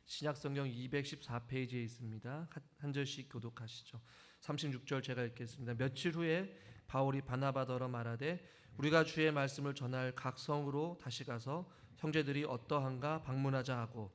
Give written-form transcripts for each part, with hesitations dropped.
신약성경 214페이지에 있습니다. 한 절씩 교독하시죠. 36절 제가 읽겠습니다. 며칠 후에 바울이 바나바더러 말하되 우리가 주의 말씀을 전할 각 성으로 다시 가서 형제들이 어떠한가 방문하자 하고,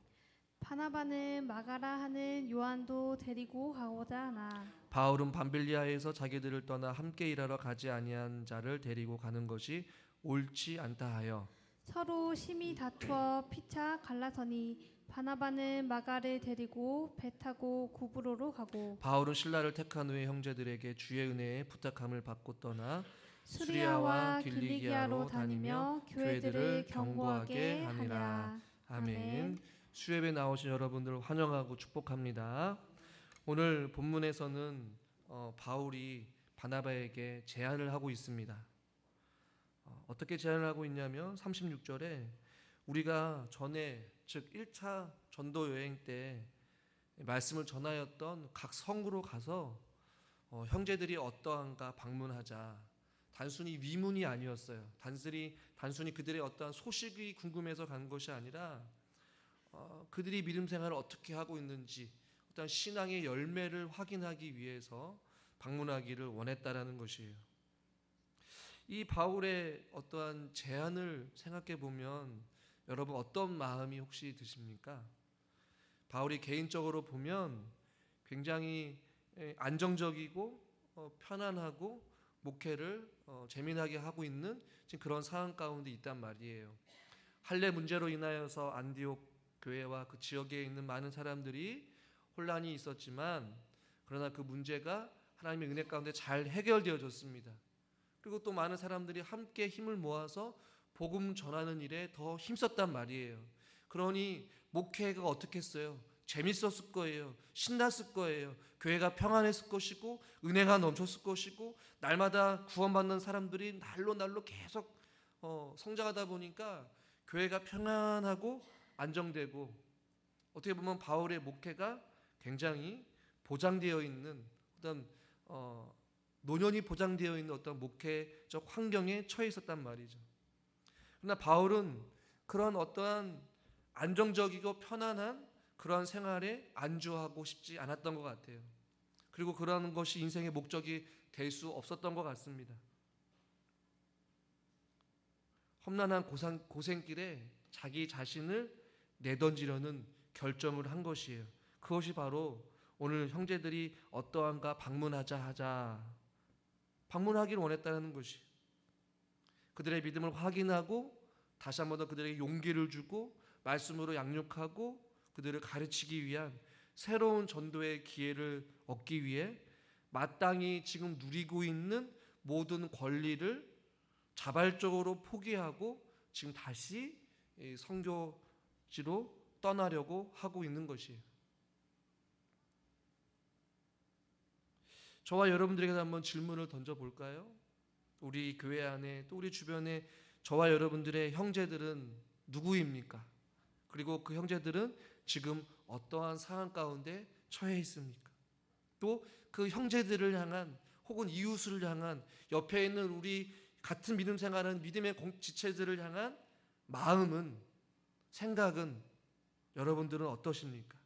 바나바는 마가라 하는 요한도 데리고 가고자 하나 바울은 밤빌리아에서 자기들을 떠나 함께 일하러 가지 아니한 자를 데리고 가는 것이 옳지 않다 하여 서로 심히 다투어 피차 갈라서니 바나바는 마가를 데리고 배 타고 구브로로 가고 바울은 신라를 택한 후에 형제들에게 주의 은혜에 부탁함을 받고 떠나 수리아와 길리기아로 다니며 교회들을 경고하게 하니라. 아멘. 수협에 나오신 여러분들 환영하고 축복합니다. 오늘 본문에서는 바울이 바나바에게 제안을 하고 있습니다. 어떻게 제안을 하고 있냐면 36절에 우리가 전에 즉 1차 전도 여행 때 말씀을 전하였던 각 성으로 가서 형제들이 어떠한가 방문하자. 단순히 위문이 아니었어요. 단순히 그들의 어떠한 소식이 궁금해서 간 것이 아니라 그들이 믿음 생활을 어떻게 하고 있는지 어떤 신앙의 열매를 확인하기 위해서 방문하기를 원했다라는 것이에요. 이 바울의 어떠한 제안을 생각해 보면 여러분 어떤 마음이 혹시 드십니까? 바울이 개인적으로 보면 굉장히 안정적이고 편안하고 목회를 재미나게 하고 있는 지금 그런 상황 가운데 있단 말이에요. 할례 문제로 인하여서 안디옥 교회와 그 지역에 있는 많은 사람들이 혼란이 있었지만 그러나 그 문제가 하나님의 은혜 가운데 잘 해결되어졌습니다. 그리고 또 많은 사람들이 함께 힘을 모아서 복음 전하는 일에 더 힘썼단 말이에요. 그러니 목회가 어떻겠어요? 재밌었을 거예요. 신났을 거예요. 교회가 평안했을 것이고 은혜가 넘쳤을 것이고 날마다 구원받는 사람들이 날로 계속 성장하다 보니까 교회가 평안하고 안정되고 어떻게 보면 바울의 목회가 굉장히 보장되어 있는 어떤 노년이 보장되어 있는 어떤 목회적 환경에 처해 있었단 말이죠. 그러나 바울은 그런 어떠한 안정적이고 편안한 그런 생활에 안주하고 싶지 않았던 것 같아요. 그리고 그러한 것이 인생의 목적이 될 수 없었던 것 같습니다. 험난한 고생길에 자기 자신을 내던지려는 결정을 한 것이에요. 그것이 바로 오늘 형제들이 어떠한가 방문하기를 원했다는 것이, 그들의 믿음을 확인하고 다시 한번 더 그들에게 용기를 주고 말씀으로 양육하고 그들을 가르치기 위한 새로운 전도의 기회를 얻기 위해 마땅히 지금 누리고 있는 모든 권리를 자발적으로 포기하고 지금 다시 선교지로 떠나려고 하고 있는 것이에요. 저와 여러분들에게 한번 질문을 던져볼까요? 우리 교회 안에 또 우리 주변에 저와 여러분들의 형제들은 누구입니까? 그리고 그 형제들은 지금 어떠한 상황 가운데 처해 있습니까? 또 그 형제들을 향한 혹은 이웃을 향한 옆에 있는 우리 같은 믿음 생활하는 믿음의 지체들을 향한 마음은, 생각은 여러분들은 어떠십니까?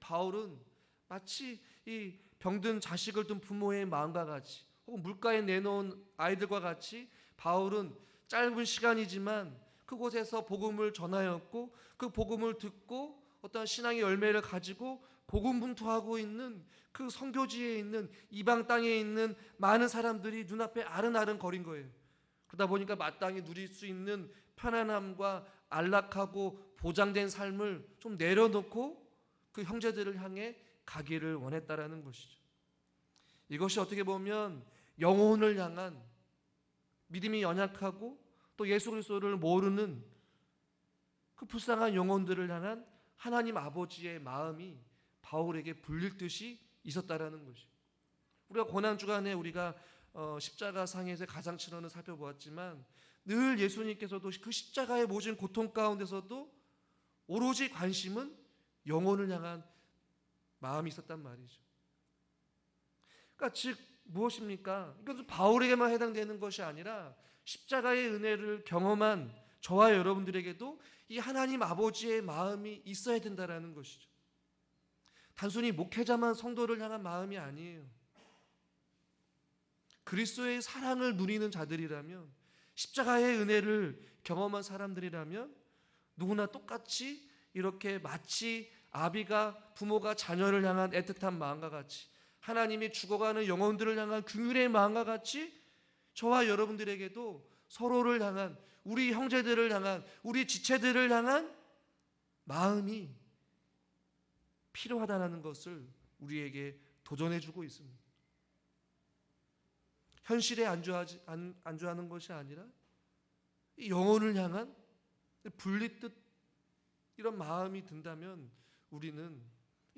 바울은 마치 이 병든 자식을 둔 부모의 마음과 같이 혹은 물가에 내놓은 아이들과 같이 바울은 짧은 시간이지만 그곳에서 복음을 전하였고 그 복음을 듣고 어떤 신앙의 열매를 가지고 고군분투하고 있는 그 선교지에 있는 이방 땅에 있는 많은 사람들이 눈앞에 아른아른거린 거예요. 그러다 보니까 마땅히 누릴 수 있는 편안함과 안락하고 보장된 삶을 좀 내려놓고 그 형제들을 향해 가기를 원했다라는 것이죠. 이것이 어떻게 보면 영혼을 향한, 믿음이 연약하고 또 예수 그리스도를 모르는 그 불쌍한 영혼들을 향한 하나님 아버지의 마음이 바울에게 불릴 듯이 있었다라는 것이죠. 우리가 고난주간에 우리가 십자가 상에서 가장치론을 살펴보았지만 늘 예수님께서도 그 십자가의 모진 고통 가운데서도 오로지 관심은 영혼을 향한 마음이 있었단 말이죠. 그러니까 즉 무엇입니까? 이것은 바울에게만 해당되는 것이 아니라 십자가의 은혜를 경험한 저와 여러분들에게도 이 하나님 아버지의 마음이 있어야 된다라는 것이죠. 단순히 목회자만 성도를 향한 마음이 아니에요. 그리스도의 사랑을 누리는 자들이라면, 십자가의 은혜를 경험한 사람들이라면 누구나 똑같이 이렇게 마치 아비가 부모가 자녀를 향한 애틋한 마음과 같이, 하나님이 죽어가는 영혼들을 향한 긍휼의 마음과 같이 저와 여러분들에게도 서로를 향한, 우리 형제들을 향한, 우리 지체들을 향한 마음이 필요하다는 것을 우리에게 도전해주고 있습니다. 현실에 안주하는 것이 아니라 영혼을 향한 분리뜻 이런 마음이 든다면 우리는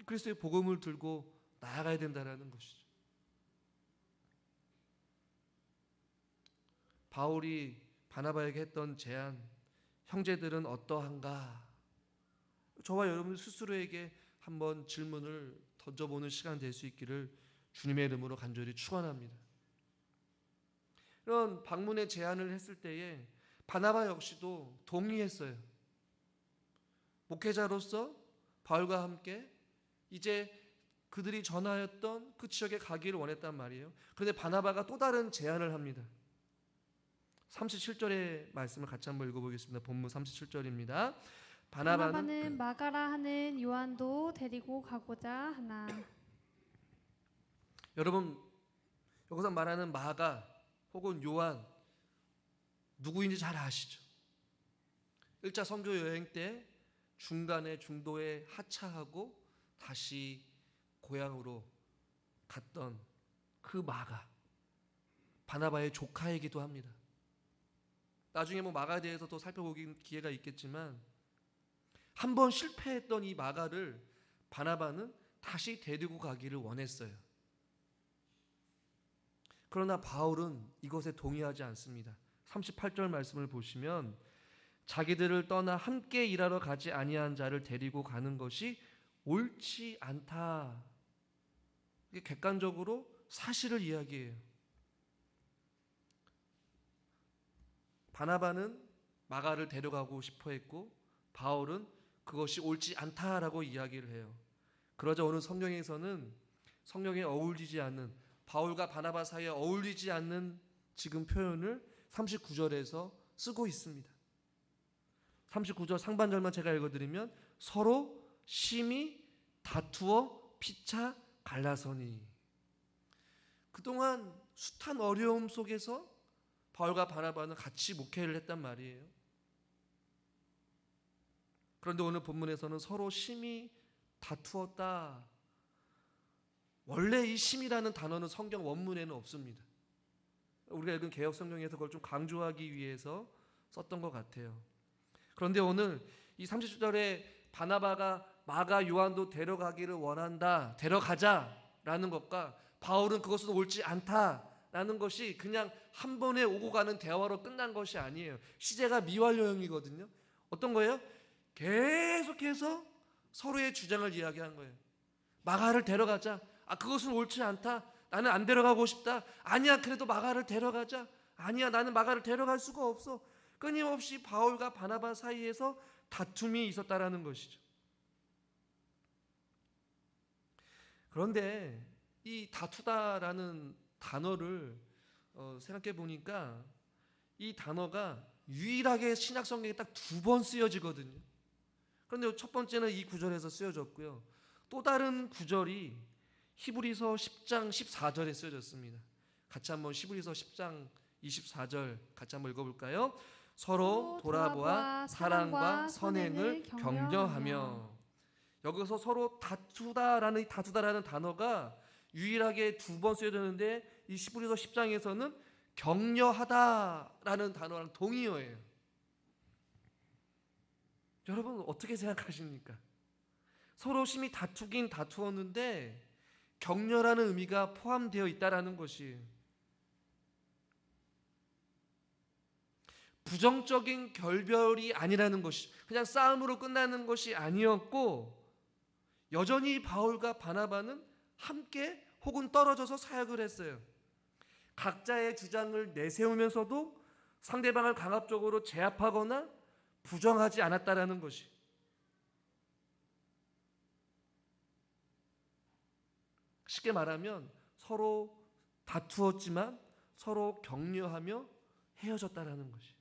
그리스도의 복음을 들고 나아가야 된다는 것이죠. 바울이 바나바에게 했던 제안, 형제들은 어떠한가? 저와 여러분 스스로에게 한번 질문을 던져보는 시간 될 수 있기를 주님의 이름으로 간절히 축원합니다. 이런 방문의 제안을 했을 때에 바나바 역시도 동의했어요. 목회자로서 바울과 함께 이제 그들이 전하였던 그 지역에 가기를 원했단 말이에요. 그런데 바나바가 또 다른 제안을 합니다. 37절의 말씀을 같이 한번 읽어보겠습니다. 본문 37절입니다. 바나바는 마가라 하는 요한도 데리고 가고자 하나. 여러분, 여기서 말하는 마가 혹은 요한 누구인지 잘 아시죠? 1차 선교 여행 때 중간에 중도에 하차하고 다시 고향으로 갔던 그 마가, 바나바의 조카이기도 합니다. 나중에 마가에 대해서 더 살펴보기 기회가 있겠지만, 한 번 실패했던 이 마가를 바나바는 다시 데리고 가기를 원했어요. 그러나 바울은 이것에 동의하지 않습니다. 38절 말씀을 보시면, 자기들을 떠나 함께 일하러 가지 아니한 자를 데리고 가는 것이 옳지 않다. 이게 객관적으로 사실을 이야기해요. 바나바는 마가를 데려가고 싶어 했고, 바울은 그것이 옳지 않다라고 이야기를 해요. 그러자 오늘 성경에서는 성경에 어울리지 않는, 바울과 바나바 사이에 어울리지 않는 지금 표현을 39절에서 쓰고 있습니다. 39절 상반절만 제가 읽어드리면, 서로 심히 다투어 피차 갈라서니. 그동안 숱한 어려움 속에서 바울과 바나바는 같이 목회를 했단 말이에요. 그런데 오늘 본문에서는 서로 심히 다투었다. 원래 이 심이라는 단어는 성경 원문에는 없습니다. 우리가 읽은 개역 성경에서 그걸 좀 강조하기 위해서 썼던 것 같아요. 그런데 오늘 이 30절에 바나바가 마가 요한도 데려가기를 원한다, 데려가자라는 것과 바울은 그것은 옳지 않다라는 것이 그냥 한 번에 오고 가는 대화로 끝난 것이 아니에요. 시제가 미완료형이거든요. 어떤 거예요? 계속해서 서로의 주장을 이야기한 거예요. 마가를 데려가자. 그것은 옳지 않다. 나는 안 데려가고 싶다. 아니야, 그래도 마가를 데려가자. 아니야, 나는 마가를 데려갈 수가 없어. 끊임없이 바울과 바나바 사이에서 다툼이 있었다라는 것이죠. 그런데 이 다투다라는 단어를 생각해 보니까 이 단어가 유일하게 신약 성경에 딱 2번 쓰여지거든요. 그런데 첫 번째는 이 구절에서 쓰여졌고요. 또 다른 구절이 히브리서 10장 14절에 쓰여졌습니다. 같이 한번 히브리서 10장 24절 같이 한번 읽어볼까요? 서로 돌아보아 사랑과 선행을 격려하며. 여기서 서로 다투다라는 단어가 유일하게 2번 쓰여졌는데, 이 히브리서 10장에서는 격려하다라는 단어랑 동의어예요. 여러분 어떻게 생각하십니까? 서로 심히 다투긴 다투었는데 격려라는 의미가 포함되어 있다라는 것이, 부정적인 결별이 아니라는 것이, 그냥 싸움으로 끝나는 것이 아니었고, 여전히 바울과 바나바는 함께 혹은 떨어져서 사역을 했어요. 각자의 주장을 내세우면서도 상대방을 강압적으로 제압하거나 부정하지 않았다라는 것이. 쉽게 말하면 서로 다투었지만 서로 격려하며 헤어졌다라는 것이.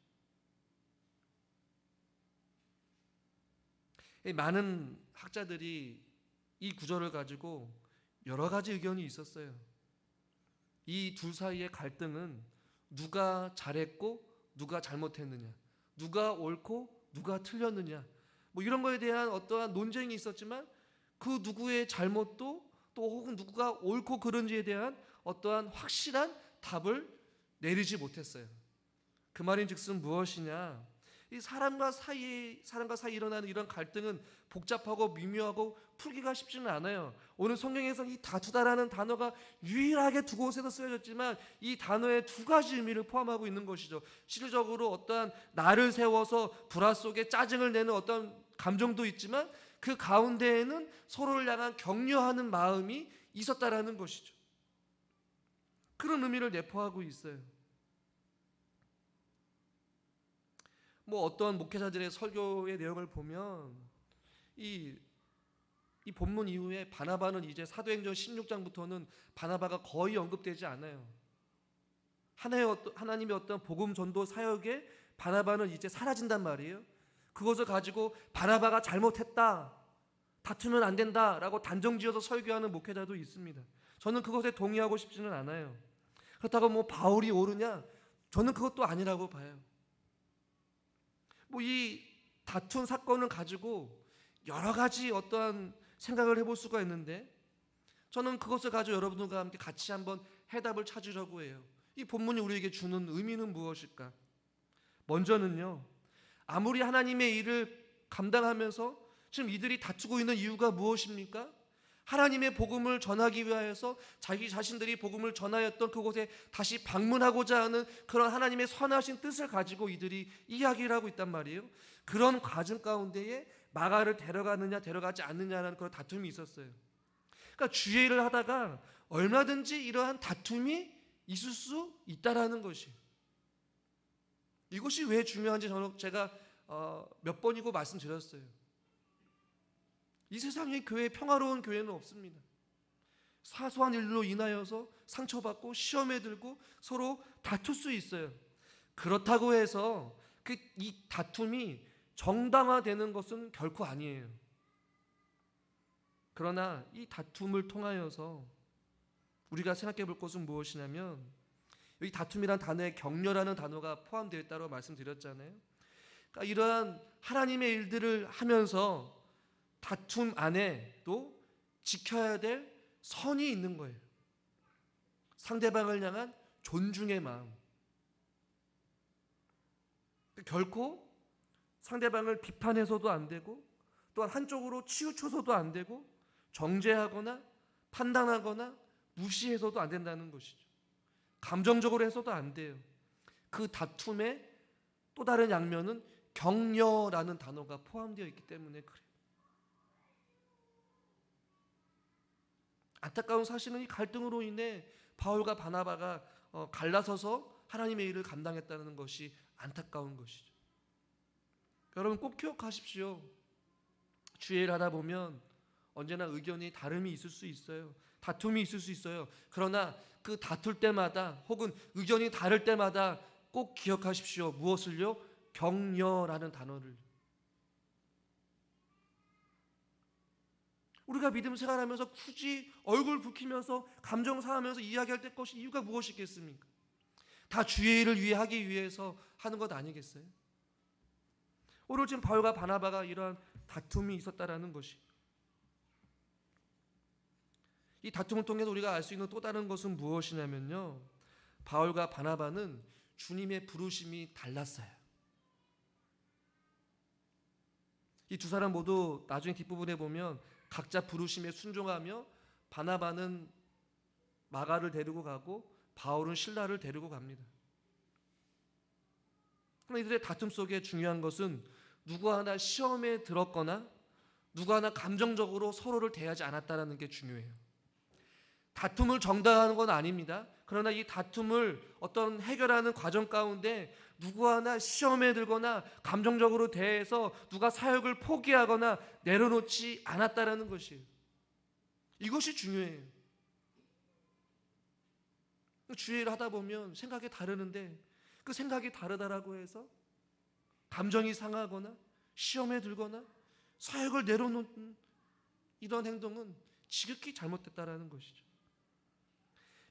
많은 학자들이 이 구절을 가지고 여러 가지 의견이 있었어요. 이 둘 사이의 갈등은 누가 잘했고 누가 잘못했느냐, 누가 옳고 누가 틀렸느냐, 뭐 이런 거에 대한 어떠한 논쟁이 있었지만 그 누구의 잘못도 또 혹은 누구가 옳고 그른지에 대한 어떠한 확실한 답을 내리지 못했어요. 그 말인즉슨 무엇이냐? 이 사람과 사이에 일어나는 이런 갈등은 복잡하고 미묘하고 풀기가 쉽지는 않아요. 오늘 성경에서 이 다투다라는 단어가 유일하게 두 곳에서 쓰여졌지만 이 단어에 두 가지 의미를 포함하고 있는 것이죠. 실질적으로 어떠한 나를 세워서 불화 속에 짜증을 내는 어떤 감정도 있지만 그 가운데에는 서로를 향한 격려하는 마음이 있었다라는 것이죠. 그런 의미를 내포하고 있어요. 뭐 어떤 목회자들의 설교의 내용을 보면 이 본문 이후에 바나바는 이제 사도행전 16장부터는 바나바가 거의 언급되지 않아요. 하나님의 어떤 복음 전도 사역에 바나바는 이제 사라진단 말이에요. 그것을 가지고 바나바가 잘못했다, 다투면 안 된다라고 단정지어서 설교하는 목회자도 있습니다. 저는 그것에 동의하고 싶지는 않아요. 그렇다고 뭐 바울이 옳으냐? 저는 그것도 아니라고 봐요. 뭐 이 다툰 사건을 가지고 여러 가지 어떠한 생각을 해볼 수가 있는데 저는 그것을 가지고 여러분들과 함께 같이 한번 해답을 찾으려고 해요. 이 본문이 우리에게 주는 의미는 무엇일까? 먼저는요, 아무리 하나님의 일을 감당하면서 지금 이들이 다투고 있는 이유가 무엇입니까? 하나님의 복음을 전하기 위하여서 자기 자신들이 복음을 전하였던 그곳에 다시 방문하고자 하는 그런 하나님의 선하신 뜻을 가지고 이들이 이야기를 하고 있단 말이에요. 그런 과정 가운데에 마가를 데려가느냐 데려가지 않느냐라는 그런 다툼이 있었어요. 그러니까 주의를 하다가 얼마든지 이러한 다툼이 있을 수 있다라는 것이. 이것이 왜 중요한지 제가 몇 번이고 말씀드렸어요. 이 세상에 평화로운 교회는 없습니다. 사소한 일로 인하여서 상처받고 시험에 들고 서로 다툴 수 있어요. 그렇다고 해서 이 다툼이 정당화되는 것은 결코 아니에요. 그러나 이 다툼을 통하여서 우리가 생각해 볼 것은 무엇이냐면 여기 다툼이란 단어에 격려라는 단어가 포함되어 있다고 말씀드렸잖아요. 그러니까 이러한 하나님의 일들을 하면서 다툼 안에도 지켜야 될 선이 있는 거예요. 상대방을 향한 존중의 마음. 결코 상대방을 비판해서도 안 되고 또한 한쪽으로 치우쳐서도 안 되고 정죄하거나 판단하거나 무시해서도 안 된다는 것이죠. 감정적으로 해서도 안 돼요. 그 다툼의 또 다른 양면은 격려라는 단어가 포함되어 있기 때문에 그래요. 안타까운 사실은 이 갈등으로 인해 바울과 바나바가 갈라서서 하나님의 일을 감당했다는 것이 안타까운 것이죠. 여러분 꼭 기억하십시오. 주의 일 하다 보면 언제나 의견이 다름이 있을 수 있어요. 다툼이 있을 수 있어요. 그러나 그 다툴 때마다 혹은 의견이 다를 때마다 꼭 기억하십시오. 무엇을요? 격려라는 단어를. 우리가 믿음 생활하면서 굳이 얼굴 붉히면서 감정 상하면서 이야기할 때 것이 이유가 무엇이겠습니까? 다 주의 일을 위해 하기 위해서 하는 것 아니겠어요? 오늘 지금 바울과 바나바가 이러한 다툼이 있었다라는 것이. 이 다툼을 통해서 우리가 알 수 있는 또 다른 것은 무엇이냐면요, 바울과 바나바는 주님의 부르심이 달랐어요. 이 두 사람 모두 나중에 뒷부분에 보면 각자 부르심에 순종하며 바나바는 마가를 데리고 가고 바울은 실라를 데리고 갑니다. 그러나 이들의 다툼 속에 중요한 것은 누구 하나 시험에 들었거나 누구 하나 감정적으로 서로를 대하지 않았다는 게 중요해요. 다툼을 정당화하는 건 아닙니다. 그러나 이 다툼을 어떤 해결하는 과정 가운데 누구 하나 시험에 들거나 감정적으로 대해서 누가 사역을 포기하거나 내려놓지 않았다라는 것이에요. 이것이 중요해요. 주의를 하다 보면 생각이 다르는데 그 생각이 다르다라고 해서 감정이 상하거나 시험에 들거나 사역을 내려놓는 이런 행동은 지극히 잘못됐다라는 것이죠.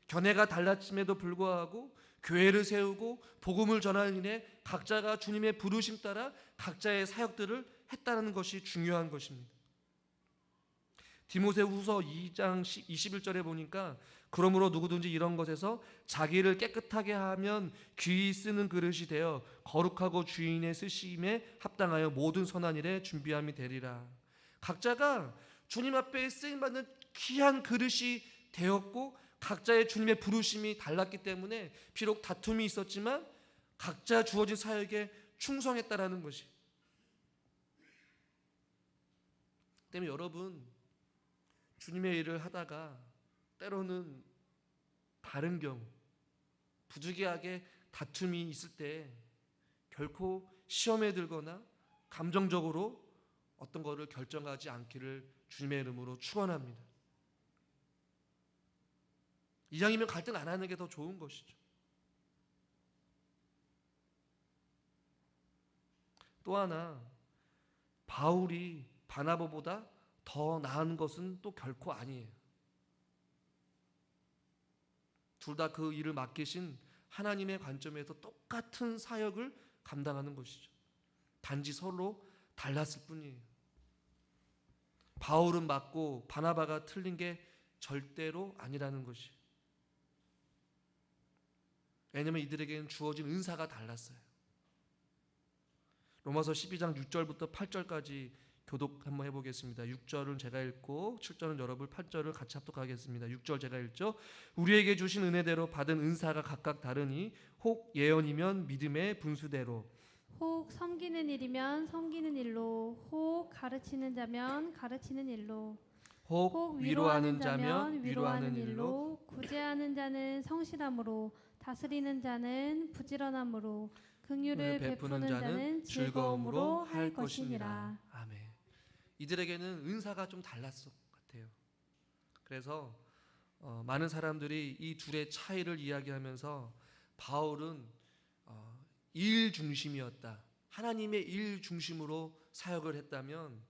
견해가 달랐음에도 불구하고 교회를 세우고 복음을 전하는 일에 각자가 주님의 부르심 따라 각자의 사역들을 했다는 것이 중요한 것입니다. 디모데후서 2장 21절에 보니까 그러므로 누구든지 이런 것에서 자기를 깨끗하게 하면 귀히 쓰는 그릇이 되어 거룩하고 주인의 쓰심에 합당하여 모든 선한 일에 준비함이 되리라. 각자가 주님 앞에 쓰임받는 귀한 그릇이 되었고 각자의 주님의 부르심이 달랐기 때문에 비록 다툼이 있었지만 각자 주어진 사역에 충성했다라는 것이. 때문에 여러분 주님의 일을 하다가 때로는 다른 경우 부득이하게 다툼이 있을 때 결코 시험에 들거나 감정적으로 어떤 것을 결정하지 않기를 주님의 이름으로 축원합니다. 이왕이면 갈등 안 하는 게 더 좋은 것이죠. 또 하나 바울이 바나바보다 더 나은 것은 또 결코 아니에요. 둘 다 그 일을 맡기신 하나님의 관점에서 똑같은 사역을 감당하는 것이죠. 단지 서로 달랐을 뿐이에요. 바울은 맞고 바나바가 틀린 게 절대로 아니라는 것이. 왜냐하면 이들에게는 주어진 은사가 달랐어요. 로마서 12장 6절부터 8절까지 교독 한번 해보겠습니다. 6절은 제가 읽고 7절은 여러분 8절을 같이 합독하겠습니다. 6절 제가 읽죠. 우리에게 주신 은혜대로 받은 은사가 각각 다르니 혹 예언이면 믿음의 분수대로, 혹 섬기는 일이면 섬기는 일로, 혹 가르치는 자면 가르치는 일로, 혹 위로하는 자면 위로하는 일로, 구제하는 자는 성실함으로, 다스리는 자는 부지런함으로, 긍휼을 베푸는 자는 즐거움으로 할 것이니라. 아멘. 이들에게는 은사가 좀 달랐을 것 같아요. 그래서 많은 사람들이 이 둘의 차이를 이야기하면서 바울은 일 중심이었다, 하나님의 일 중심으로 사역을 했다면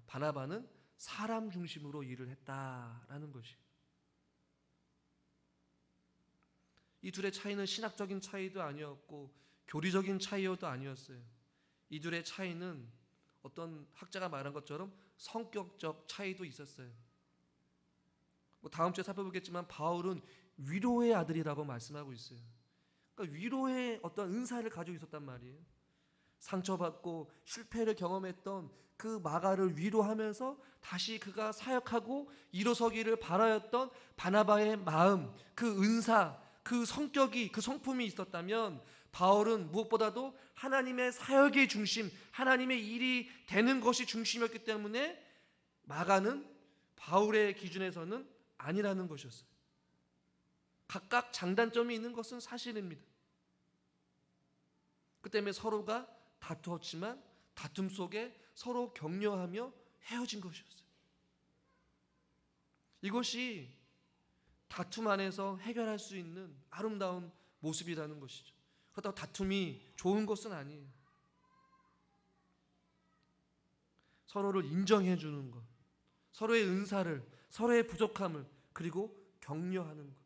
바나바는 사람 중심으로 일을 했다라는 것이. 이 둘의 차이는 신학적인 차이도 아니었고 교리적인 차이도 아니었어요. 이 둘의 차이는 어떤 학자가 말한 것처럼 성격적 차이도 있었어요. 다음 주에 살펴보겠지만 바울은 위로의 아들이라고 말씀하고 있어요. 그러니까 위로의 어떤 은사를 가지고 있었단 말이에요. 상처받고 실패를 경험했던 그 마가를 위로하면서 다시 그가 사역하고 일어서기를 바라였던 바나바의 마음, 그 은사, 그 성격이, 그 성품이 있었다면 바울은 무엇보다도 하나님의 사역의 중심, 하나님의 일이 되는 것이 중심이었기 때문에 마가는 바울의 기준에서는 아니라는 것이었어요. 각각 장단점이 있는 것은 사실입니다. 그 때문에 서로가 다투었지만 다툼 속에 서로 격려하며 헤어진 것이었어요. 이것이 다툼 안에서 해결할 수 있는 아름다운 모습이라는 것이죠. 그렇다고 다툼이 좋은 것은 아니에요. 서로를 인정해 주는 것, 서로의 은사를, 서로의 부족함을, 그리고 격려하는 것.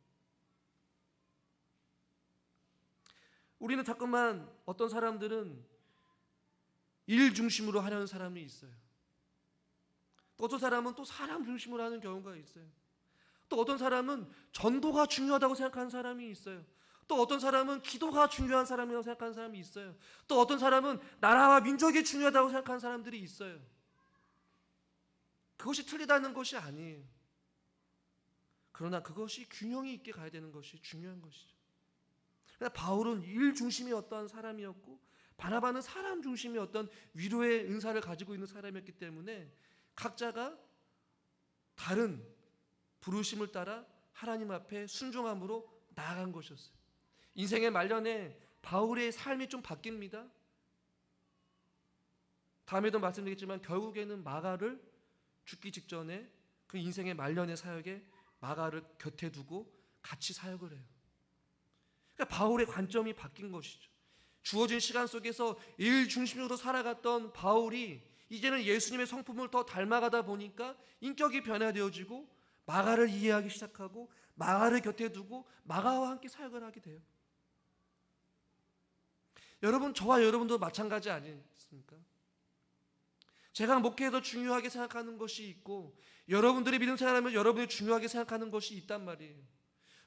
우리는 자꾸만 어떤 사람들은 일 중심으로 하려는 사람이 있어요. 또 어떤 사람은 또 사람 중심으로 하는 경우가 있어요. 또 어떤 사람은 전도가 중요하다고 생각하는 사람이 있어요. 또 어떤 사람은 기도가 중요한 사람이라고 생각하는 사람이 있어요. 또 어떤 사람은 나라와 민족이 중요하다고 생각하는 사람들이 있어요. 그것이 틀리다는 것이 아니에요. 그러나 그것이 균형이 있게 가야 되는 것이 중요한 것이죠. 그러나 바울은 일 중심이 어떠한 사람이었고 바나바는 사람 중심이 어떤 위로의 은사를 가지고 있는 사람이었기 때문에 각자가 다른 부르심을 따라 하나님 앞에 순종함으로 나아간 것이었어요. 인생의 말년에 바울의 삶이 좀 바뀝니다. 다음에도 말씀드리겠지만 결국에는 마가를 죽기 직전에 그 인생의 말년의 사역에 마가를 곁에 두고 같이 사역을 해요. 그러니까 바울의 관점이 바뀐 것이죠. 주어진 시간 속에서 일 중심으로 살아갔던 바울이 이제는 예수님의 성품을 더 닮아가다 보니까 인격이 변화되어지고 마가를 이해하기 시작하고 마가를 곁에 두고 마가와 함께 사역을 하게 돼요. 여러분, 저와 여러분도 마찬가지 아니겠습니까? 제가 목회에서 중요하게 생각하는 것이 있고 여러분들이 믿음 생활하면 여러분이 중요하게 생각하는 것이 있단 말이에요.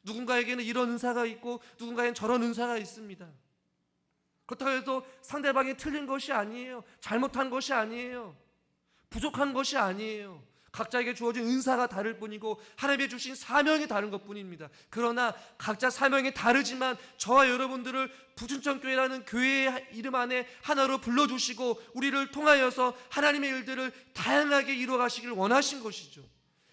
누군가에게는 이런 은사가 있고 누군가에게는 저런 은사가 있습니다. 그렇다고 해서 상대방이 틀린 것이 아니에요. 잘못한 것이 아니에요. 부족한 것이 아니에요. 각자에게 주어진 은사가 다를 뿐이고 하나님이 주신 사명이 다른 것뿐입니다. 그러나 각자 사명이 다르지만 저와 여러분들을 부춘천교회라는 교회의 이름 안에 하나로 불러주시고 우리를 통하여서 하나님의 일들을 다양하게 이루어가시길 원하신 것이죠.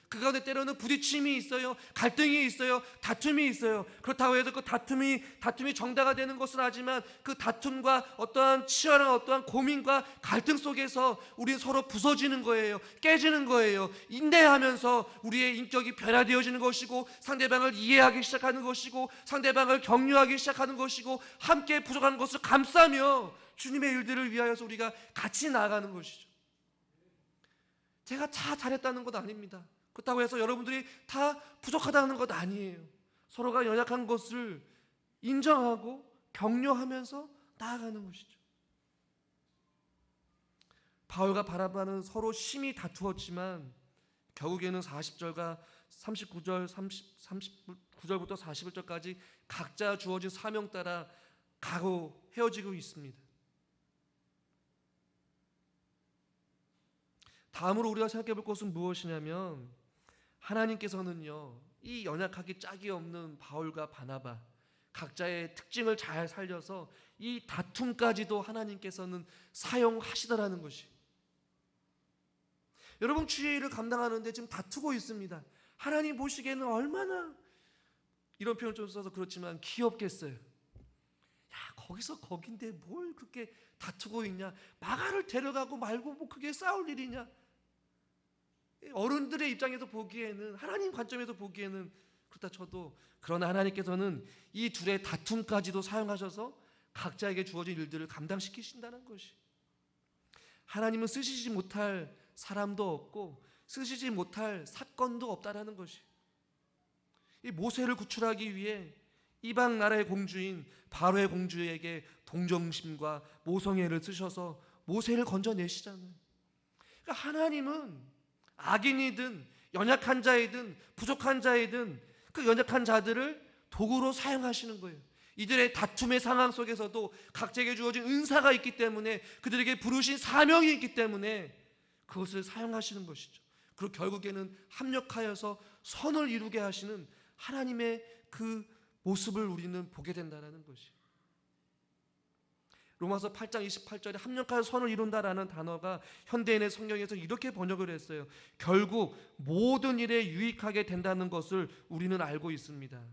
그 가운데 때로는 부딪힘이 있어요. 갈등이 있어요. 다툼이 있어요. 그렇다고 해서 그 다툼이 정당화 되는 것은 아니지만 그 다툼과 어떠한 치열한 어떠한 고민과 갈등 속에서 우리는 서로 부서지는 거예요. 깨지는 거예요. 인내하면서 우리의 인격이 변화되어지는 것이고 상대방을 이해하기 시작하는 것이고 상대방을 격려하기 시작하는 것이고 함께 부족한 것을 감싸며 주님의 일들을 위하여서 우리가 같이 나아가는 것이죠. 제가 다 잘했다는 것 아닙니다. 그렇다고 해서 여러분들이 다 부족하다는 것 아니에요. 서로가 연약한 것을 인정하고 격려하면서 나아가는 것이죠. 바울과 바나바는 서로 심히 다투었지만 결국에는 40절과 39절부터 41절까지 각자 주어진 사명 따라 가고 헤어지고 있습니다. 다음으로 우리가 생각해 볼 것은 무엇이냐면 하나님께서는요, 이 연약하기 짝이 없는 바울과 바나바 각자의 특징을 잘 살려서 이 다툼까지도 하나님께서는 사용하시더라는 것이. 여러분, 주의 일을 감당하는데 지금 다투고 있습니다. 하나님 보시기에는 얼마나, 이런 표현 좀 써서 그렇지만 귀엽겠어요. 야, 거기서 거긴데 뭘 그렇게 다투고 있냐? 마가를 데려가고 말고 뭐 그게 싸울 일이냐? 어른들의 입장에서 보기에는, 하나님 관점에서 보기에는 그렇다 쳐도, 그러나 하나님께서는 이 둘의 다툼까지도 사용하셔서 각자에게 주어진 일들을 감당시키신다는 것이. 하나님은 쓰시지 못할 사람도 없고 쓰시지 못할 사건도 없다라는 것이. 이 모세를 구출하기 위해 이방 나라의 공주인 바로의 공주에게 동정심과 모성애를 쓰셔서 모세를 건져내시잖아요. 그러니까 하나님은 악인이든 연약한 자이든 부족한 자이든 그 연약한 자들을 도구로 사용하시는 거예요. 이들의 다툼의 상황 속에서도 각자에게 주어진 은사가 있기 때문에, 그들에게 부르신 사명이 있기 때문에 그것을 사용하시는 것이죠. 그리고 결국에는 합력하여서 선을 이루게 하시는 하나님의 그 모습을 우리는 보게 된다는 것이. 로마서 8장 28절에 합력하여 선을 이룬다라는 단어가 현대인의 성경에서 이렇게 번역을 했어요. 결국 모든 일에 유익하게 된다는 것을 우리는 알고 있습니다.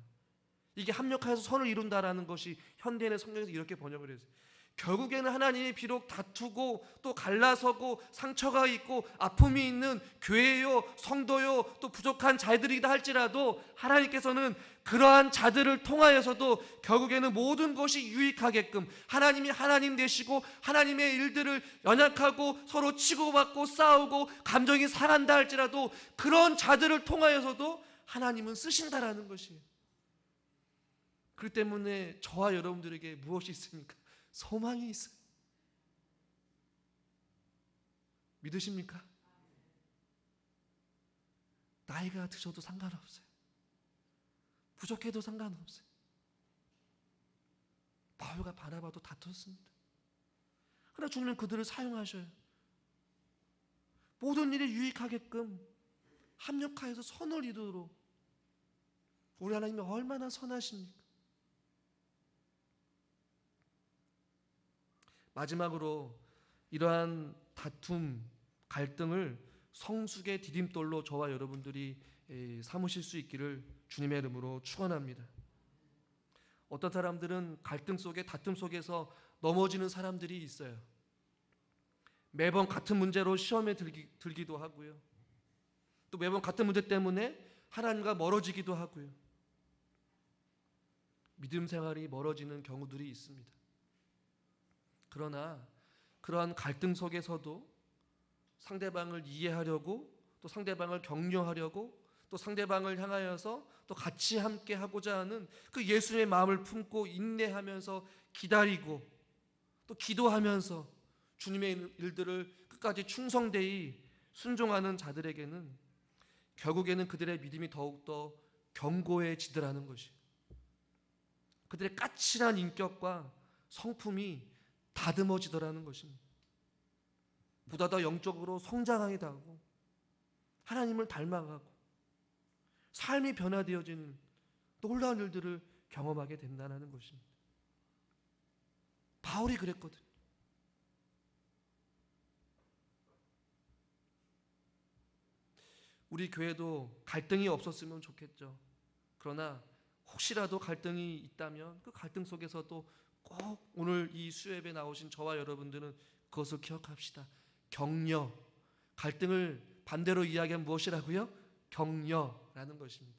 이게 합력하여서 선을 이룬다라는 것이 현대인의 성경에서 이렇게 번역을 했어요. 결국에는 하나님이 비록 다투고 또 갈라서고 상처가 있고 아픔이 있는 교회요, 성도요, 또 부족한 자들이다 할지라도 하나님께서는 그러한 자들을 통하여서도 결국에는 모든 것이 유익하게끔 하나님이 하나님 되시고 하나님의 일들을 연약하고 서로 치고받고 싸우고 감정이 상한다 할지라도 그런 자들을 통하여서도 하나님은 쓰신다라는 것이에요. 그렇기 때문에 저와 여러분들에게 무엇이 있습니까? 소망이 있어요. 믿으십니까? 나이가 드셔도 상관없어요. 부족해도 상관없어요. 바울과 바나바도 다퉜습니다. 그러나 주님은 그들을 사용하셔요. 모든 일에 유익하게끔 합력하여서 선을 이루도록. 우리 하나님이 얼마나 선하십니까? 마지막으로 이러한 다툼, 갈등을 성숙의 디딤돌로 저와 여러분들이 삼으실 수 있기를 주님의 이름으로 축원합니다. 어떤 사람들은 갈등 속에 다툼 속에서 넘어지는 사람들이 있어요. 매번 같은 문제로 시험에 들기도 하고요. 또 매번 같은 문제 때문에 하나님과 멀어지기도 하고요. 믿음 생활이 멀어지는 경우들이 있습니다. 그러나 그러한 갈등 속에서도 상대방을 이해하려고, 또 상대방을 격려하려고, 또 상대방을 향하여서 또 같이 함께 하고자 하는 그 예수님의 마음을 품고 인내하면서 기다리고 또 기도하면서 주님의 일들을 끝까지 충성되이 순종하는 자들에게는 결국에는 그들의 믿음이 더욱더 견고해지더라는 것이, 그들의 까칠한 인격과 성품이 다듬어지더라는 것입니다. 보다 더 영적으로 성장하게 되고 하나님을 닮아가고 삶이 변화되어지는 놀라운 일들을 경험하게 된다는 것입니다. 바울이 그랬거든요. 우리 교회도 갈등이 없었으면 좋겠죠. 그러나 혹시라도 갈등이 있다면 그 갈등 속에서도 꼭 오늘 이 수협에 나오신 저와 여러분들은 그것을 기억합시다. 격려. 갈등을 반대로 이야기하면 무엇이라고요? 격려라는 것입니다.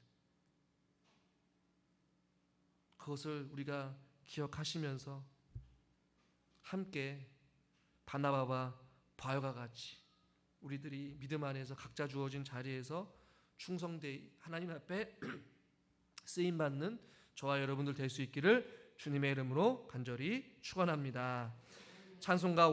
그것을 우리가 기억하시면서 함께 바나바와 바울과 같이 우리들이 믿음 안에서 각자 주어진 자리에서 충성되이 하나님 앞에 쓰임받는 저와 여러분들 될 수 있기를 주님의 이름으로 간절히 축원합니다. 찬송가